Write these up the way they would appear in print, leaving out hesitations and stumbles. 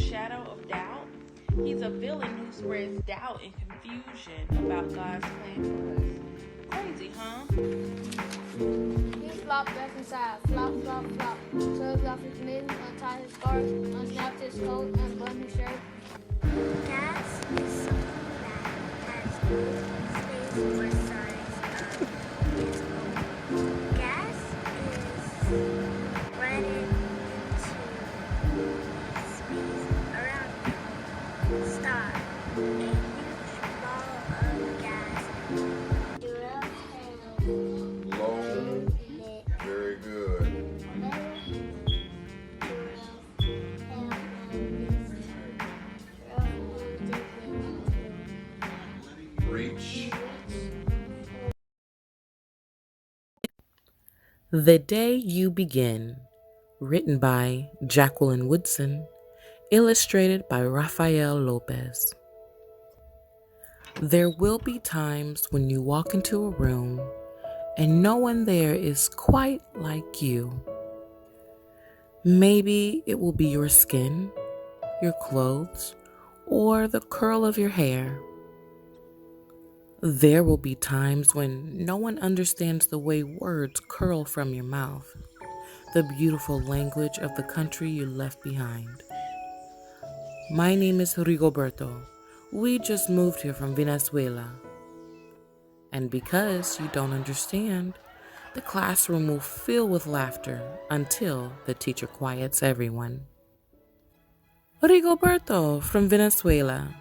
shadow of doubt. He's a villain who spreads doubt and confusion about God's plan for us. Crazy, huh? He flopped back inside. Flop, flop, flop. Tugged off his mittens, untied his scarf, unsnapped his coat, unbuttoned his shirt. Gas is something that has no space or size of its own. Gas is spreaded into space around a star. A huge ball of gas. Low. Very good. Reach. The Day You Begin, written by Jacqueline Woodson, illustrated by Rafael Lopez. There will be times when you walk into a room and no one there is quite like you. Maybe it will be your skin, your clothes, or the curl of your hair. There will be times when no one understands the way words curl from your mouth, the beautiful language of the country you left behind. My name is Rigoberto. We just moved here from Venezuela. And because you don't understand, the classroom will fill with laughter until the teacher quiets everyone. Rigoberto from Venezuela.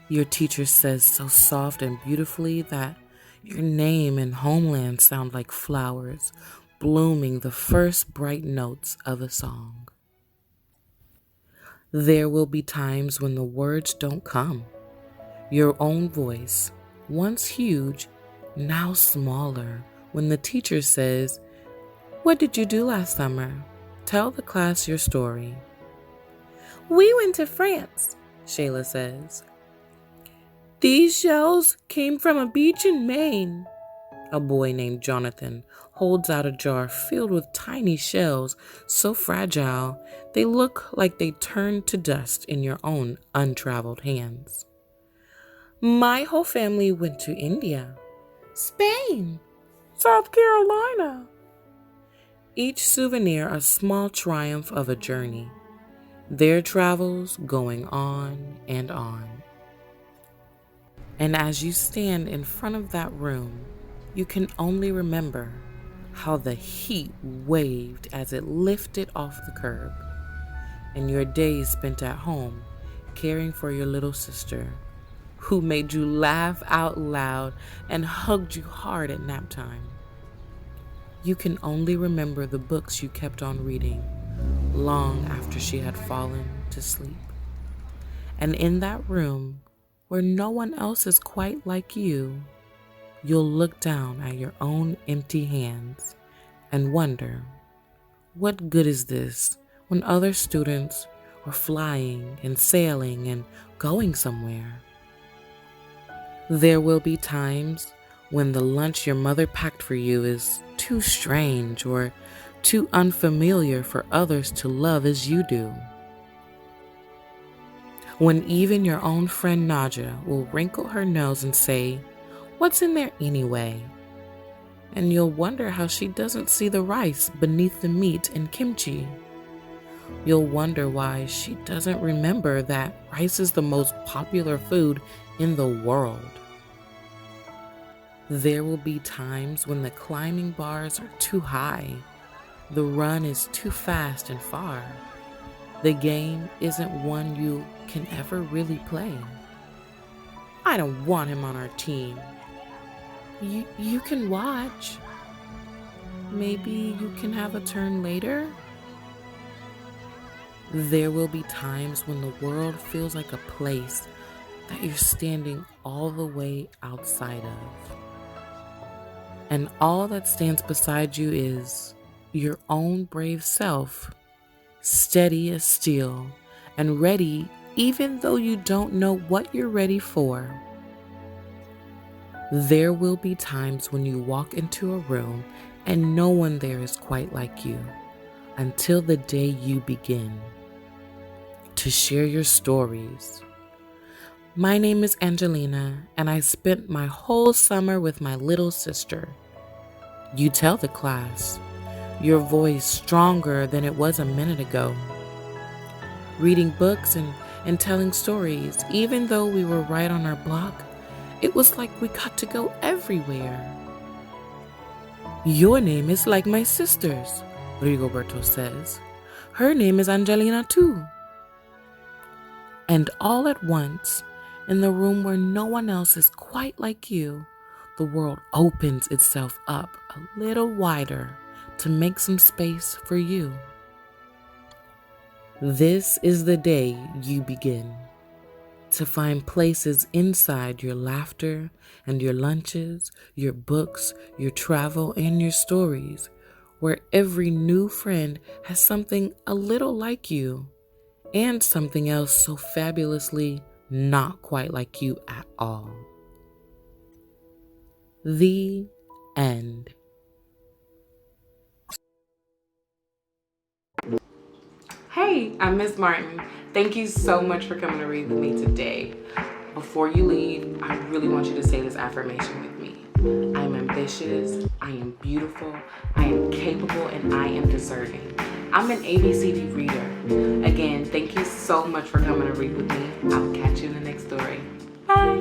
Your teacher says so soft and beautifully that your name and homeland sound like flowers blooming the first bright notes of a song. There will be times when the words don't come. Your own voice, once huge, now smaller, when the teacher says, "What did you do last summer? Tell the class your story." "We went to France," Shayla says. "These shells came from a beach in Maine." A boy named Jonathan holds out a jar filled with tiny shells so fragile they look like they turned to dust in your own untraveled hands. "My whole family went to India, Spain, South Carolina." Each souvenir a small triumph of a journey, their travels going on and on. And as you stand in front of that room, you can only remember how the heat waved as it lifted off the curb, and your days spent at home caring for your little sister, who made you laugh out loud and hugged you hard at nap time. You can only remember the books you kept on reading long after she had fallen to sleep. And in that room, where no one else is quite like you, you'll look down at your own empty hands and wonder, what good is this when other students were flying and sailing and going somewhere? There will be times when the lunch your mother packed for you is too strange or too unfamiliar for others to love as you do. When even your own friend Naja will wrinkle her nose and say, "What's in there anyway?" And you'll wonder how she doesn't see the rice beneath the meat and kimchi. You'll wonder why she doesn't remember that rice is the most popular food in the world. There will be times when the climbing bars are too high, the run is too fast and far. The game isn't one you can ever really play. "I don't want him on our team." You can watch. Maybe you can have a turn later. There will be times when the world feels like a place that you're standing all the way outside of. And all that stands beside you is your own brave self, steady as steel and ready even though you don't know what you're ready for. There will be times when you walk into a room and no one there is quite like you, until the day you begin. to share your stories. My name is Angelina, and I spent my whole summer with my little sister. You tell the class, your voice stronger than it was a minute ago. Reading books and telling stories, even though we were right on our block, it was like we got to go everywhere. Your name is like my sister's, Rigoberto says. Her name is Angelina too. And all at once, in the room where no one else is quite like you, the world opens itself up a little wider to make some space for you. This is the day you begin to find places inside your laughter and your lunches, your books, your travel, and your stories, where every new friend has something a little like you and something else so fabulously not quite like you at all. The end. Hey, I'm Miss Martin. Thank you so much for coming to read with me today. Before you leave, I really want you to say this affirmation with me. I am ambitious, I am beautiful, I am capable, and I am deserving. I'm an A.B.C.D reader. Again, thank you so much for coming to read with me. I'll catch you in the next story. Bye.